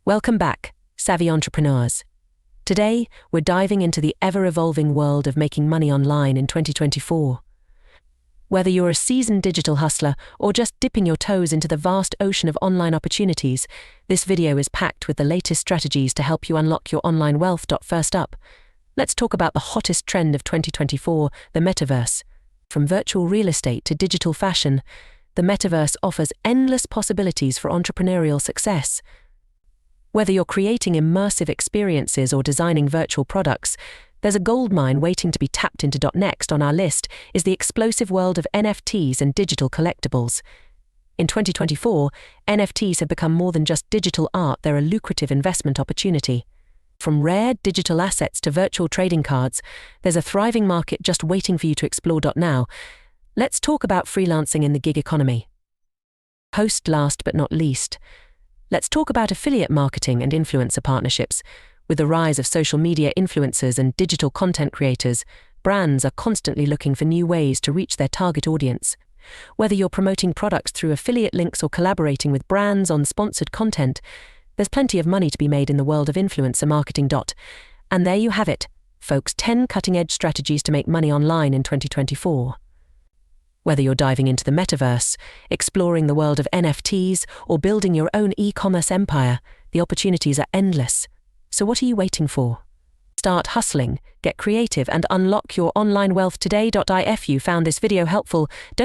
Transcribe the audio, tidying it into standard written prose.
Welcome back, savvy entrepreneurs. Today, we're diving into the ever-evolving world of making money online in 2024. Whether you're a seasoned digital hustler or just dipping your toes into the vast ocean of online opportunities, this video is packed with the latest strategies to help you unlock your online wealth. First up, let's talk about the hottest trend of 2024, the Metaverse. From virtual real estate to digital fashion, the Metaverse offers endless possibilities for entrepreneurial success. Whether you're creating immersive experiences or designing virtual products, there's a goldmine waiting to be tapped into. Next on our list is the explosive world of NFTs and digital collectibles. In 2024, NFTs have become more than just digital art. They're a lucrative investment opportunity. From rare digital assets to virtual trading cards, there's a thriving market just waiting for you to explore. Now, let's talk about freelancing in the gig economy. Last but not least, let's talk about affiliate marketing and influencer partnerships. With the rise of social media influencers and digital content creators, brands are constantly looking for new ways to reach their target audience. Whether you're promoting products through affiliate links or collaborating with brands on sponsored content, there's plenty of money to be made in the world of influencer marketing. And there you have it, folks, 10 cutting-edge strategies to make money online in 2024. Whether you're diving into the Metaverse, exploring the world of NFTs, or building your own e-commerce empire, the opportunities are endless. So what are you waiting for? Start hustling, get creative, and unlock your online wealth today. If you found this video helpful, don't